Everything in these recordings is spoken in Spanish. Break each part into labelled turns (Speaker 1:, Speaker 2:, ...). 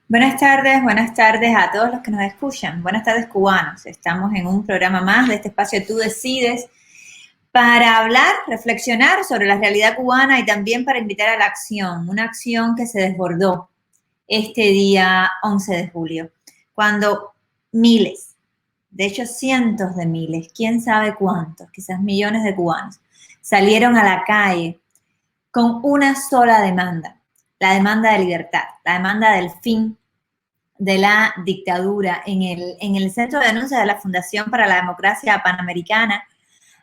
Speaker 1: Buenas tardes a todos los que nos escuchan. Buenas tardes, cubanos. Estamos en un programa más de este espacio Tú Decides para hablar, reflexionar sobre la realidad cubana y también para invitar a la acción, una acción que se desbordó este día 11 de julio, cuando miles, de hecho cientos de miles, quién sabe cuántos, quizás millones de cubanos, salieron a la calle con una sola demanda, la demanda de libertad, la demanda del fin de la dictadura. En el Centro de Denuncia de la Fundación para la Democracia Panamericana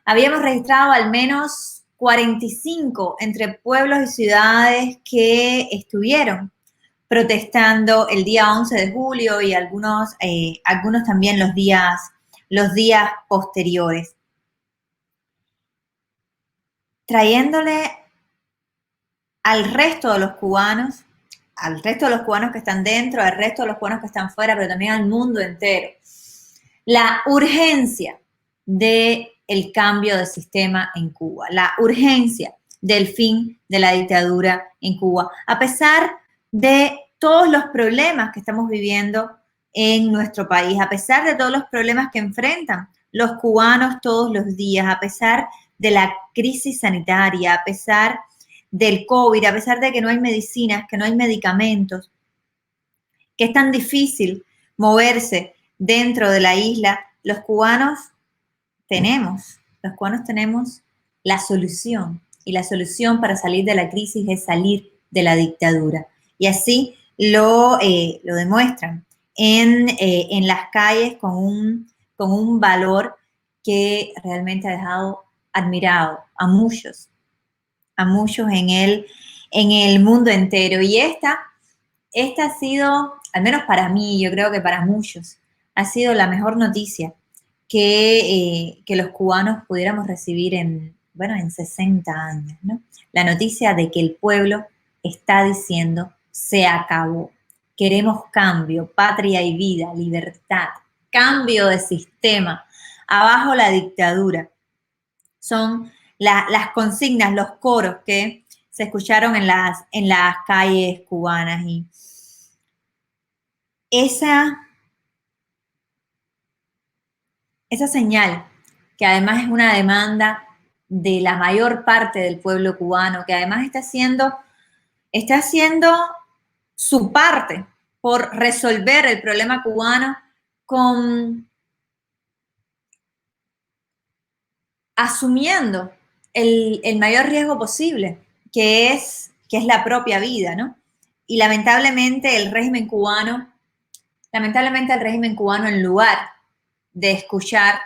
Speaker 1: habíamos registrado al menos 45 entre pueblos y ciudades que estuvieron protestando el día 11 de julio y algunos también los días posteriores, trayéndole al resto de los cubanos que están dentro, al resto de los cubanos que están fuera, pero también al mundo entero, la urgencia del cambio de sistema en Cuba, la urgencia del fin de la dictadura en Cuba, a pesar de todos los problemas que estamos viviendo en nuestro país, a pesar de todos los problemas que enfrentan los cubanos todos los días, a pesar de la crisis sanitaria, a pesar del COVID, a pesar de que no hay medicinas, que no hay medicamentos, que es tan difícil moverse dentro de la isla, los cubanos tenemos la solución. Y la solución para salir de la crisis es salir de la dictadura. Y así lo demuestran en las calles con un valor que realmente ha dejado admirado a muchos en el mundo entero. Y esta ha sido, al menos para mí, yo creo que para muchos, ha sido la mejor noticia que los cubanos pudiéramos recibir en 60 años, ¿no? La noticia de que el pueblo está diciendo, se acabó. Queremos cambio, patria y vida, libertad, cambio de sistema, abajo la dictadura. Son las consignas, los coros que se escucharon en las calles cubanas. Y esa señal, que además es una demanda de la mayor parte del pueblo cubano, que además está haciendo su parte por resolver el problema cubano asumiendo el mayor riesgo posible, que es la propia vida, ¿no? Y lamentablemente el régimen cubano, en lugar de escuchar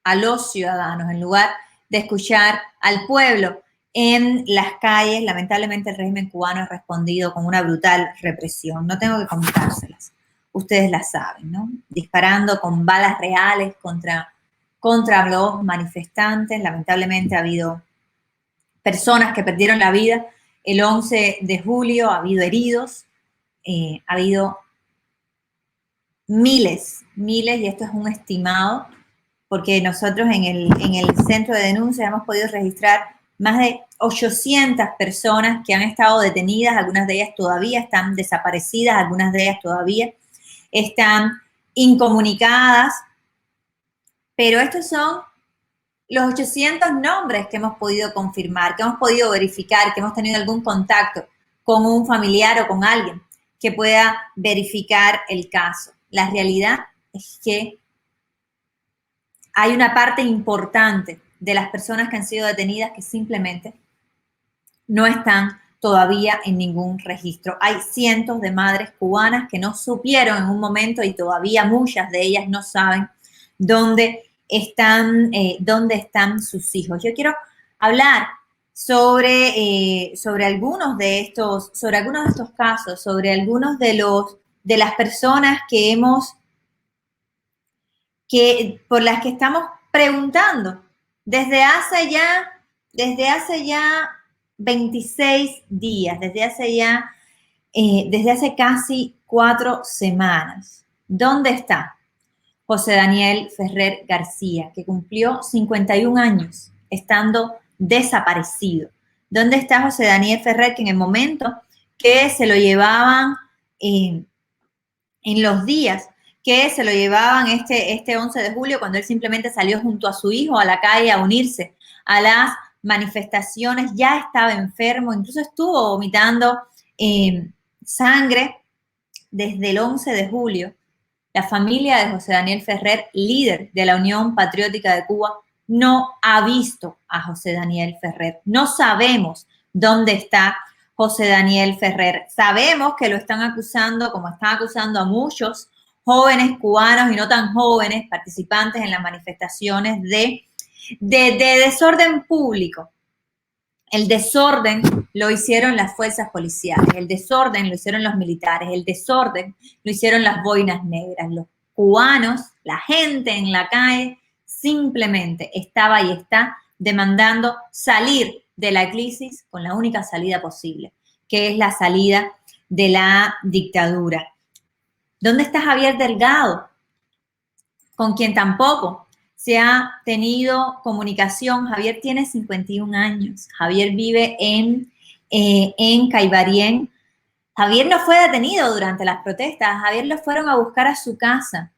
Speaker 1: a los ciudadanos, en lugar de escuchar al pueblo en las calles, lamentablemente el régimen cubano ha respondido con una brutal represión. No tengo que contárselas, ustedes las saben, ¿no? Disparando con balas reales contra los manifestantes. Lamentablemente ha habido personas que perdieron la vida el 11 de julio, ha habido heridos, ha habido miles, y esto es un estimado, porque nosotros en el centro de denuncia hemos podido registrar más de 800 personas que han estado detenidas, algunas de ellas todavía están desaparecidas, algunas de ellas todavía están incomunicadas, pero estos son los 800 nombres que hemos podido confirmar, que hemos podido verificar, que hemos tenido algún contacto con un familiar o con alguien que pueda verificar el caso. La realidad es que hay una parte importante de las personas que han sido detenidas que simplemente no están todavía en ningún registro. Hay cientos de madres cubanas que no supieron en un momento, y todavía muchas de ellas no saben dónde están sus hijos. Yo quiero hablar sobre algunos de estos casos, sobre algunos de las personas por las que estamos preguntando desde hace ya 26 días, desde hace casi 4 semanas. ¿Dónde está José Daniel Ferrer García, que cumplió 51 años estando desaparecido? ¿Dónde está José Daniel Ferrer, que en el momento que se lo llevaban en los días que se lo llevaban este 11 de julio, cuando él simplemente salió junto a su hijo a la calle a unirse a las manifestaciones, ya estaba enfermo, incluso estuvo vomitando sangre desde el 11 de julio. La familia de José Daniel Ferrer, líder de la Unión Patriótica de Cuba, no ha visto a José Daniel Ferrer. No sabemos dónde está José Daniel Ferrer. Sabemos que lo están acusando, como están acusando a muchos jóvenes cubanos y no tan jóvenes participantes en las manifestaciones de desorden público. El desorden lo hicieron las fuerzas policiales, el desorden lo hicieron los militares, el desorden lo hicieron las boinas negras. Los cubanos, la gente en la calle, simplemente estaba y está demandando salir de la crisis con la única salida posible, que es la salida de la dictadura. ¿Dónde está Javier Delgado? Con quien tampoco se ha tenido comunicación. Javier tiene 51 años. Javier vive en Caibarien. Javier no fue detenido durante las protestas. Javier lo fueron a buscar a su casa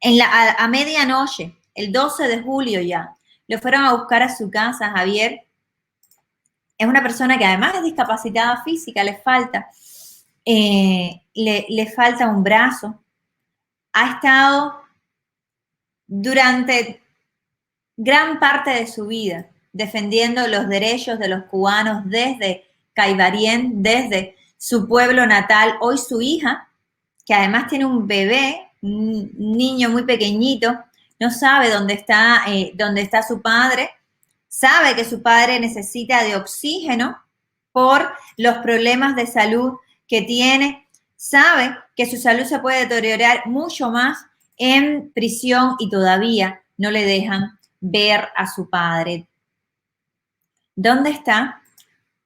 Speaker 1: a medianoche, el 12 de julio ya. Lo fueron a buscar a su casa. Javier es una persona que además es discapacitada física, le falta un brazo. Ha estado durante gran parte de su vida defendiendo los derechos de los cubanos desde Caibarien, desde su pueblo natal. Hoy su hija, que además tiene un bebé, un niño muy pequeñito, no sabe dónde está su padre, sabe que su padre necesita de oxígeno por los problemas de salud que tiene, sabe que su salud se puede deteriorar mucho más en prisión y todavía no le dejan ver a su padre. ¿Dónde está,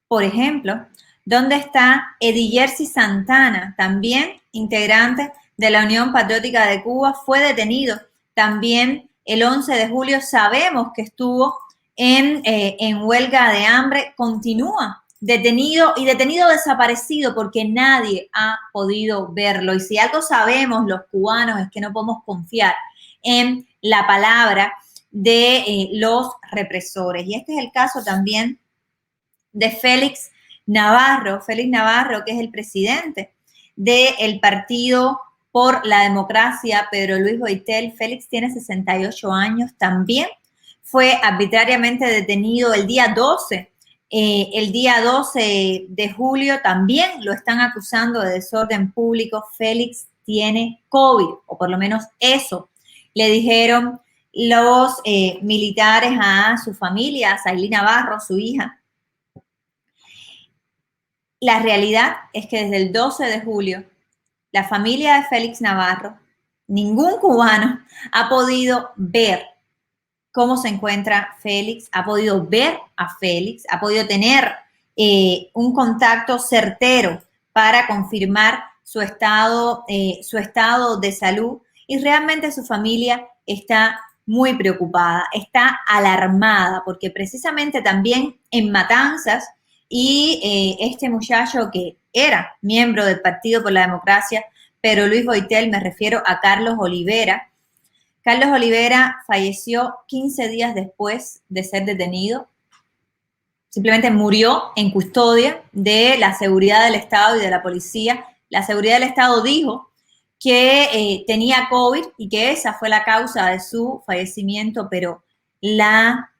Speaker 1: por ejemplo, dónde está Edillersi Santana, también integrante de la Unión Patriótica de Cuba? Fue detenido también el 11 de julio. Sabemos que estuvo en huelga de hambre, continúa detenido desaparecido porque nadie ha podido verlo. Y si algo sabemos los cubanos es que no podemos confiar en la palabra de los represores. Y este es el caso también de Félix Navarro, que es el presidente del Partido por la Democracia, Pedro Luis Boitel. Félix tiene 68 años, también fue arbitrariamente detenido el día 12 de julio, también lo están acusando de desorden público. Félix tiene COVID, o por lo menos eso le dijeron los militares a su familia, a Sailí Navarro, su hija. La realidad es que desde el 12 de julio, la familia de Félix Navarro, ningún cubano ha podido ver cómo se encuentra Félix, ha podido ver a Félix, ha podido tener un contacto certero para confirmar su estado de salud, y realmente su familia está muy preocupada, está alarmada, porque precisamente también en Matanzas y este muchacho que era miembro del Partido por la Democracia, pero Luis Boitel, me refiero a Carlos Olivera. Carlos Olivera falleció 15 días después de ser detenido. Simplemente murió en custodia de la seguridad del Estado y de la policía. La seguridad del Estado dijo que tenía COVID y que esa fue la causa de su fallecimiento, pero la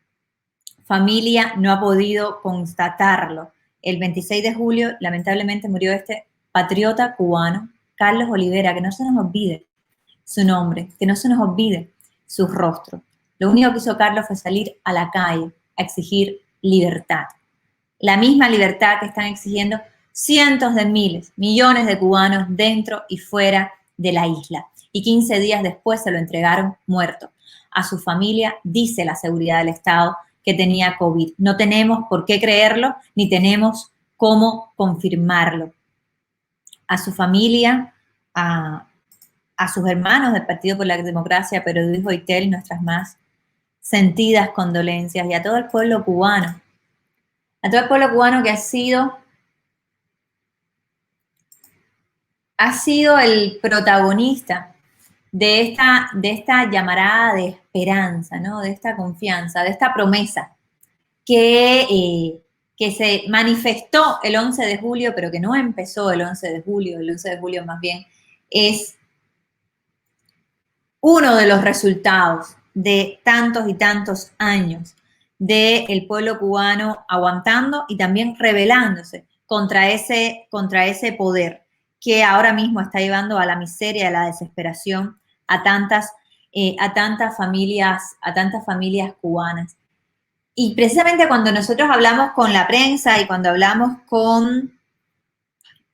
Speaker 1: familia no ha podido constatarlo. El 26 de julio, lamentablemente, murió este patriota cubano, Carlos Olivera, que no se nos olvide su nombre, que no se nos olvide su rostro. Lo único que hizo Carlos fue salir a la calle a exigir libertad. La misma libertad que están exigiendo cientos de miles, millones de cubanos dentro y fuera de la isla. Y 15 días después se lo entregaron muerto. A su familia dice la seguridad del Estado que tenía COVID. No tenemos por qué creerlo, ni tenemos cómo confirmarlo. A su familia, a sus hermanos del Partido por la Democracia, Pedro Luis Boitel, nuestras más sentidas condolencias, y a todo el pueblo cubano. A todo el pueblo cubano que ha sido ha sido el protagonista de esta llamarada de esperanza, ¿no? De esta confianza, de esta promesa que se manifestó el 11 de julio, pero que no empezó el 11 de julio. El 11 de julio más bien es uno de los resultados de tantos y tantos años del pueblo cubano aguantando y también rebelándose contra ese poder que ahora mismo está llevando a la miseria, a la desesperación a tantas familias cubanas. Y precisamente cuando nosotros hablamos con la prensa y cuando hablamos con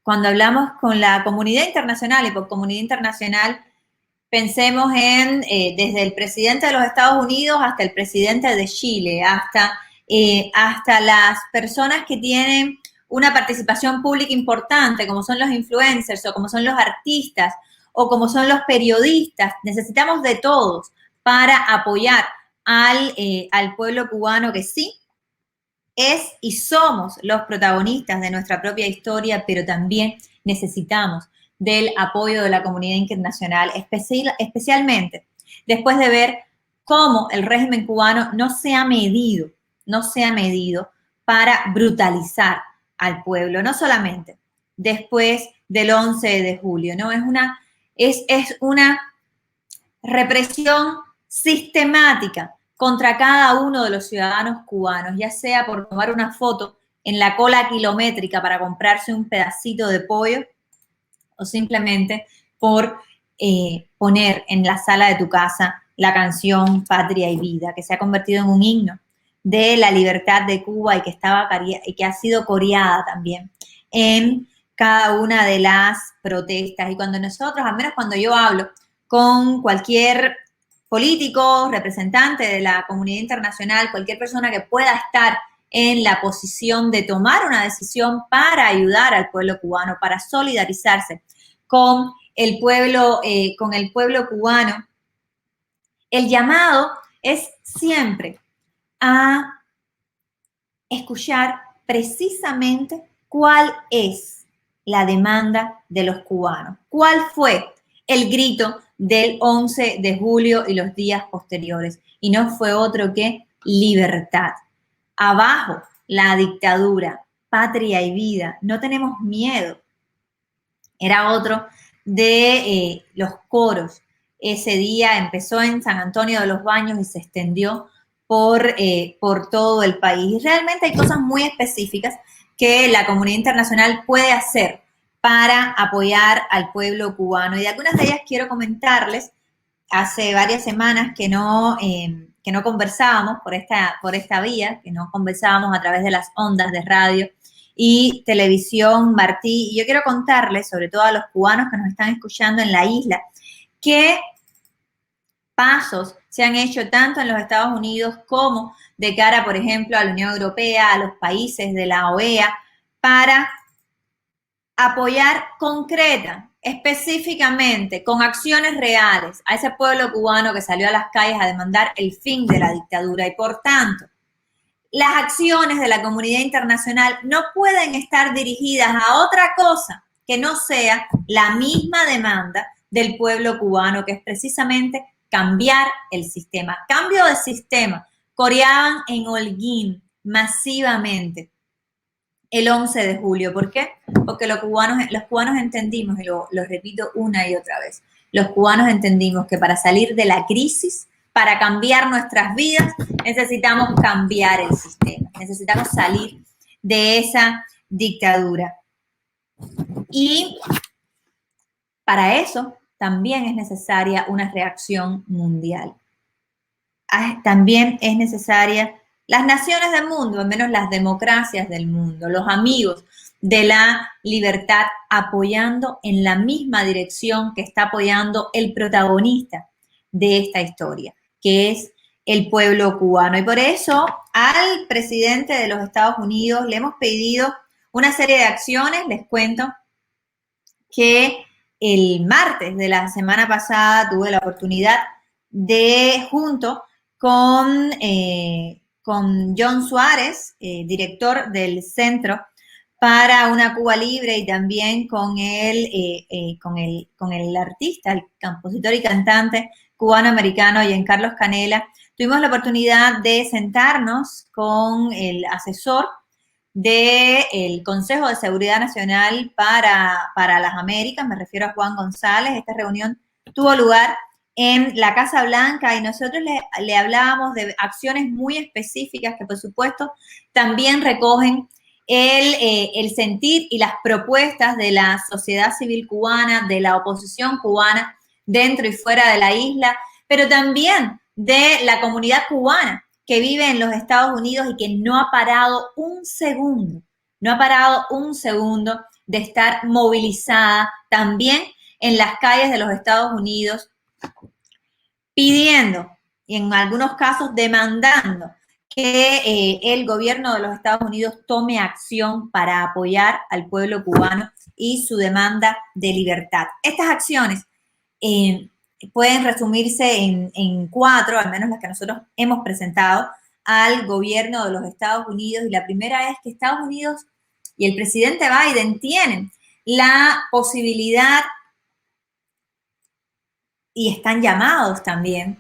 Speaker 1: la comunidad internacional, y por comunidad internacional pensemos en desde el presidente de los Estados Unidos hasta el presidente de Chile, hasta las personas que tienen una participación pública importante, como son los influencers o como son los artistas o como son los periodistas. Necesitamos de todos para apoyar al pueblo cubano, que sí es y somos los protagonistas de nuestra propia historia, pero también necesitamos del apoyo de la comunidad internacional, especialmente después de ver cómo el régimen cubano no se ha medido para brutalizar al pueblo, no solamente después del 11 de julio, ¿no? Es una represión sistemática contra cada uno de los ciudadanos cubanos, ya sea por tomar una foto en la cola kilométrica para comprarse un pedacito de pollo o simplemente por poner en la sala de tu casa la canción Patria y Vida, que se ha convertido en un himno de la libertad de Cuba y que ha sido coreada también en cada una de las protestas. Y cuando nosotros, al menos cuando yo hablo con cualquier político, representante de la comunidad internacional, cualquier persona que pueda estar en la posición de tomar una decisión para ayudar al pueblo cubano, para solidarizarse con el pueblo cubano, el llamado es siempre a escuchar precisamente cuál es la demanda de los cubanos, cuál fue el grito del 11 de julio y los días posteriores, y no fue otro que libertad. Abajo la dictadura, patria y vida, no tenemos miedo. Era otro de los coros. Ese día empezó en San Antonio de los Baños y se extendió por todo el país. Y realmente hay cosas muy específicas que la comunidad internacional puede hacer para apoyar al pueblo cubano. Y de algunas de ellas quiero comentarles. Hace varias semanas que no conversábamos por esta vía, que no conversábamos a través de las ondas de radio y televisión, Martí. Y yo quiero contarles, sobre todo a los cubanos que nos están escuchando en la isla, qué pasos se han hecho tanto en los Estados Unidos como de cara, por ejemplo, a la Unión Europea, a los países de la OEA, para apoyar específicamente, con acciones reales, a ese pueblo cubano que salió a las calles a demandar el fin de la dictadura. Y por tanto, las acciones de la comunidad internacional no pueden estar dirigidas a otra cosa que no sea la misma demanda del pueblo cubano, que es precisamente cambiar el sistema. Cambio de sistema. Coreaban en Holguín masivamente el 11 de julio. ¿Por qué? Porque los cubanos entendimos, y lo repito una y otra vez, los cubanos entendimos que para salir de la crisis, para cambiar nuestras vidas, necesitamos cambiar el sistema, necesitamos salir de esa dictadura. Y para eso también es necesaria una reacción mundial. También es necesaria las naciones del mundo, al menos las democracias del mundo, los amigos de la libertad, apoyando en la misma dirección que está apoyando el protagonista de esta historia, que es el pueblo cubano. Y por eso al presidente de los Estados Unidos le hemos pedido una serie de acciones. Les cuento que el martes de la semana pasada tuve la oportunidad de, junto con John Suárez, director del Centro para una Cuba libre y también con el artista, el compositor y cantante cubano-americano Giancarlo Canela. Tuvimos la oportunidad de sentarnos con el asesor del Consejo de Seguridad Nacional para las Américas, me refiero a Juan González. Esta reunión tuvo lugar en la Casa Blanca y nosotros le hablábamos de acciones muy específicas que, por supuesto, también recogen el sentir y las propuestas de la sociedad civil cubana, de la oposición cubana dentro y fuera de la isla, pero también de la comunidad cubana que vive en los Estados Unidos y que no ha parado un segundo de estar movilizada también en las calles de los Estados Unidos, pidiendo y en algunos casos demandando que el gobierno de los Estados Unidos tome acción para apoyar al pueblo cubano y su demanda de libertad. Estas acciones pueden resumirse en 4, al menos las que nosotros hemos presentado al gobierno de los Estados Unidos. Y la primera es que Estados Unidos y el presidente Biden tienen la posibilidad y están llamados también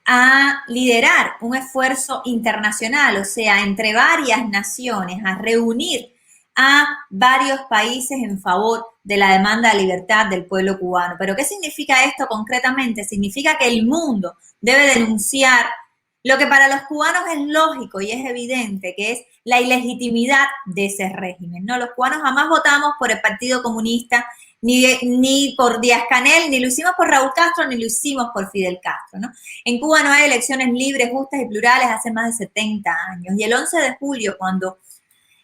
Speaker 1: a liderar un esfuerzo internacional, o sea, entre varias naciones, a reunir a varios países en favor de la demanda de libertad del pueblo cubano. ¿Pero qué significa esto concretamente? Significa que el mundo debe denunciar lo que para los cubanos es lógico y es evidente, que es la ilegitimidad de ese régimen, ¿no? Los cubanos jamás votamos por el Partido Comunista, ni por Díaz-Canel, ni lo hicimos por Raúl Castro, ni lo hicimos por Fidel Castro, ¿no? En Cuba no hay elecciones libres, justas y plurales hace más de 70 años. Y el 11 de julio, cuando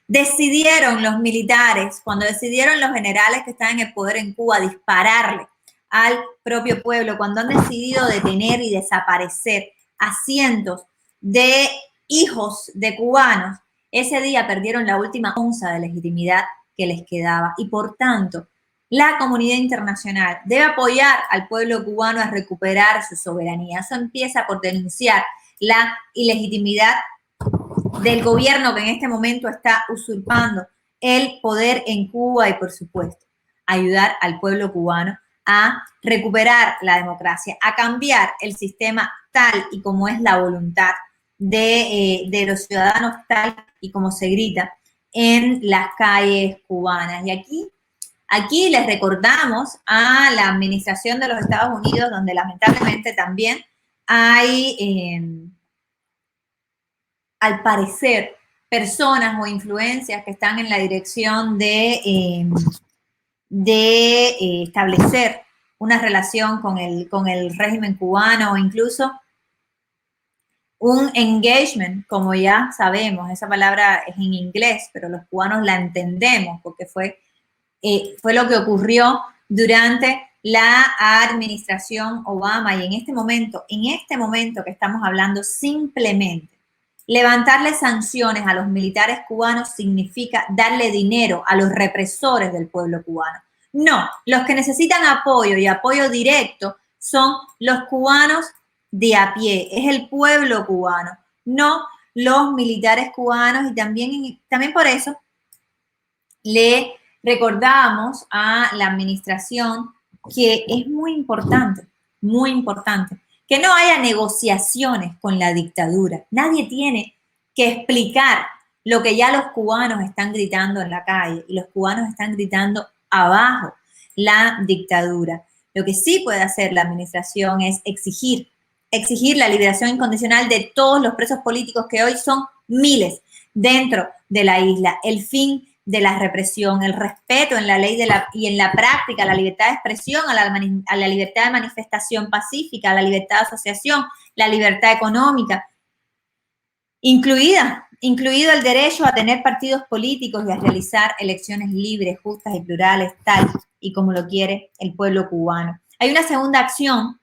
Speaker 1: decidieron los militares, cuando decidieron los generales que están en el poder en Cuba dispararle al propio pueblo, cuando han decidido detener y desaparecer a cientos de hijos de cubanos, ese día perdieron la última onza de legitimidad que les quedaba. Y por tanto, la comunidad internacional debe apoyar al pueblo cubano a recuperar su soberanía. Eso empieza por denunciar la ilegitimidad del gobierno que en este momento está usurpando el poder en Cuba y, por supuesto, ayudar al pueblo cubano a recuperar la democracia, a cambiar el sistema tal y como es la voluntad de los ciudadanos, tal y como se grita en las calles cubanas. Y aquí les recordamos a la administración de los Estados Unidos, donde lamentablemente también hay, al parecer, personas o influencias que están en la dirección de establecer una relación con el régimen cubano o incluso un engagement, como ya sabemos. Esa palabra es en inglés, pero los cubanos la entendemos porque fue lo que ocurrió durante la administración Obama. Y en este momento que estamos hablando, simplemente levantarle sanciones a los militares cubanos significa darle dinero a los represores del pueblo cubano. No, los que necesitan apoyo y apoyo directo son los cubanos de a pie, es el pueblo cubano, no los militares cubanos. Y también por eso le recordamos a la administración que es muy importante, que no haya negociaciones con la dictadura. Nadie tiene que explicar lo que ya los cubanos están gritando en la calle y los cubanos están gritando abajo la dictadura. Lo que sí puede hacer la administración es exigir la liberación incondicional de todos los presos políticos, que hoy son miles dentro de la isla, el fin de la represión, el respeto en la ley y en la práctica, la libertad de expresión, a la libertad de manifestación pacífica, a la libertad de asociación, la libertad económica, incluido el derecho a tener partidos políticos y a realizar elecciones libres, justas y plurales, tal y como lo quiere el pueblo cubano. Hay una segunda acción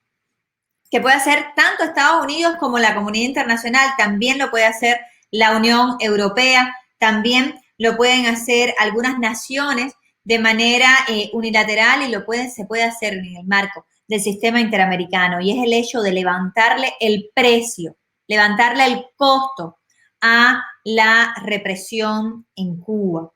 Speaker 1: que puede hacer tanto Estados Unidos como la comunidad internacional, también lo puede hacer la Unión Europea, también lo pueden hacer algunas naciones de manera unilateral y se puede hacer en el marco del sistema interamericano, y es el hecho de levantarle el precio, levantarle el costo a la represión en Cuba.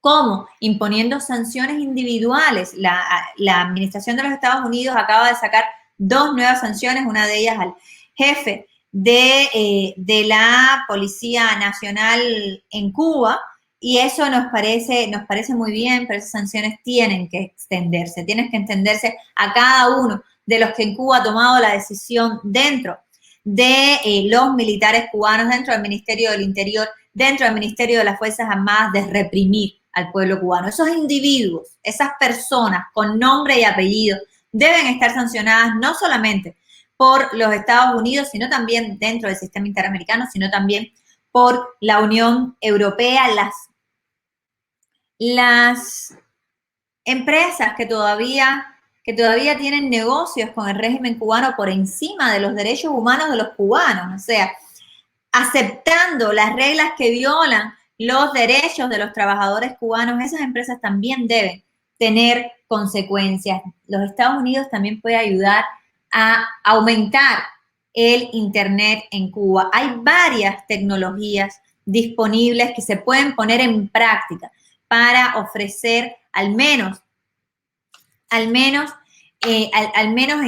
Speaker 1: ¿Cómo? Imponiendo sanciones individuales. La administración de los Estados Unidos acaba de sacar 2 nuevas sanciones, una de ellas al jefe de la Policía Nacional en Cuba, y eso nos parece muy bien, pero esas sanciones tienen que extenderse a cada uno de los que en Cuba ha tomado la decisión dentro de los militares cubanos, dentro del Ministerio del Interior, dentro del Ministerio de las Fuerzas Armadas, de reprimir al pueblo cubano. Esos individuos, esas personas con nombre y apellido, deben estar sancionadas no solamente por los Estados Unidos, sino también dentro del sistema interamericano, sino también por la Unión Europea, las empresas que todavía tienen negocios con el régimen cubano por encima de los derechos humanos de los cubanos, o sea, aceptando las reglas que violan los derechos de los trabajadores cubanos, esas empresas también deben tener consecuencias. Los Estados Unidos también puede ayudar a aumentar el Internet en Cuba. Hay varias tecnologías disponibles que se pueden poner en práctica para ofrecer al menos en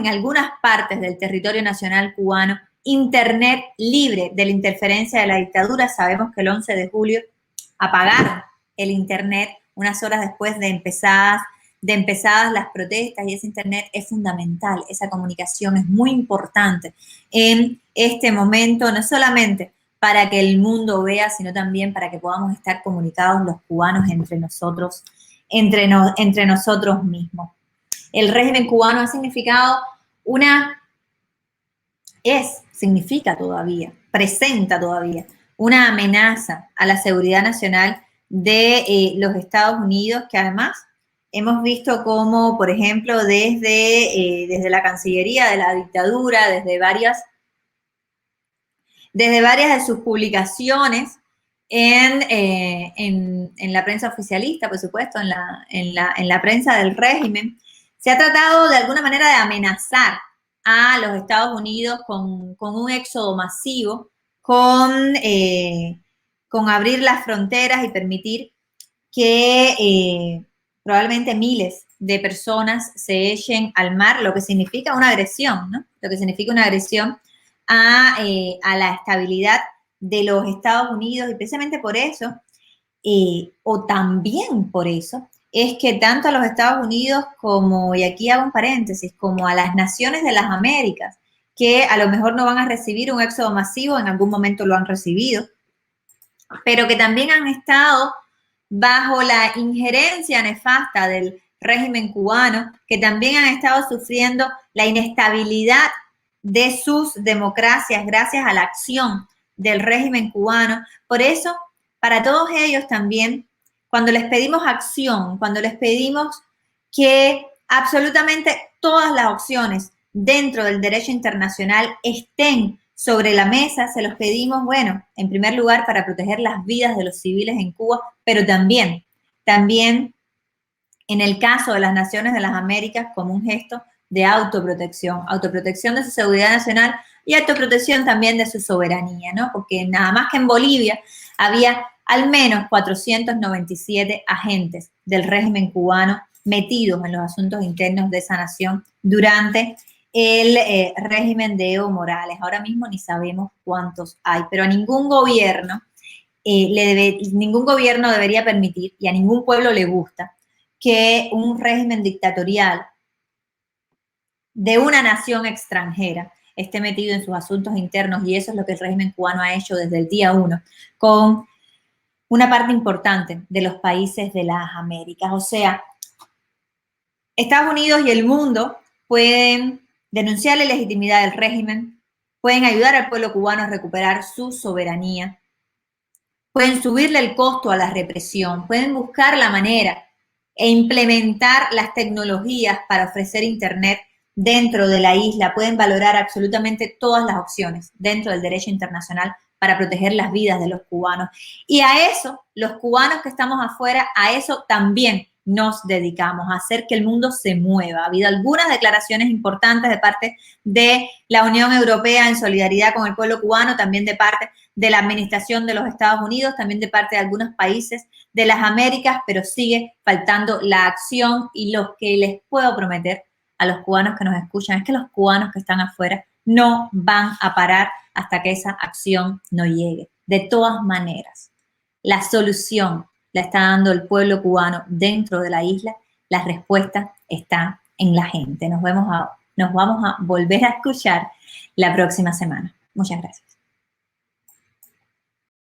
Speaker 1: algunas partes del territorio nacional cubano, Internet libre de la interferencia de la dictadura. Sabemos que el 11 de julio apagaron el Internet unas horas después de empezadas las protestas, y ese Internet es fundamental, esa comunicación es muy importante en este momento, no solamente para que el mundo vea, sino también para que podamos estar comunicados los cubanos entre nosotros mismos. El régimen cubano ha significado significa todavía, presenta todavía una amenaza a la seguridad nacional de los Estados Unidos, que además hemos visto cómo, por ejemplo, desde la Cancillería de la dictadura, desde varias de sus publicaciones en la prensa oficialista, por supuesto, en la prensa del régimen, se ha tratado de alguna manera de amenazar a los Estados Unidos con un éxodo masivo, con abrir las fronteras y permitir que probablemente miles de personas se echen al mar, lo que significa una agresión, ¿no? Lo que significa una agresión a la estabilidad de los Estados Unidos, y precisamente por eso, o también por eso, es que tanto a los Estados Unidos como, y aquí hago un paréntesis, como a las naciones de las Américas, que a lo mejor no van a recibir un éxodo masivo, en algún momento lo han recibido, pero que también han estado bajo la injerencia nefasta del régimen cubano, que también han estado sufriendo la inestabilidad de sus democracias gracias a la acción del régimen cubano. Por eso, para todos ellos también, cuando les pedimos acción, cuando les pedimos que absolutamente todas las opciones dentro del derecho internacional estén sobre la mesa, se los pedimos, bueno, en primer lugar para proteger las vidas de los civiles en Cuba, pero también en el caso de las naciones de las Américas como un gesto de autoprotección de su seguridad nacional y autoprotección también de su soberanía, ¿no? Porque nada más que en Bolivia había al menos 497 agentes del régimen cubano metidos en los asuntos internos de esa nación durante el régimen de Evo Morales. Ahora mismo ni sabemos cuántos hay, pero a ningún gobierno ningún gobierno debería permitir, y a ningún pueblo le gusta, que un régimen dictatorial de una nación extranjera esté metido en sus asuntos internos, y eso es lo que el régimen cubano ha hecho desde el día 1 con una parte importante de los países de las Américas. O sea, Estados Unidos y el mundo pueden denunciar la ilegitimidad del régimen, pueden ayudar al pueblo cubano a recuperar su soberanía, pueden subirle el costo a la represión, pueden buscar la manera e implementar las tecnologías para ofrecer Internet dentro de la isla, pueden valorar absolutamente todas las opciones dentro del derecho internacional para proteger las vidas de los cubanos. Y a eso, los cubanos que estamos afuera, a eso también nos dedicamos, a hacer que el mundo se mueva. Ha habido algunas declaraciones importantes de parte de la Unión Europea en solidaridad con el pueblo cubano, también de parte de la administración de los Estados Unidos, también de parte de algunos países de las Américas, pero sigue faltando la acción, y lo que les puedo prometer a los cubanos que nos escuchan es que los cubanos que están afuera no van a parar hasta que esa acción no llegue. De todas maneras, la solución la está dando el pueblo cubano dentro de la isla. La respuesta está en la gente. Nos vamos a volver a escuchar la próxima semana. Muchas gracias.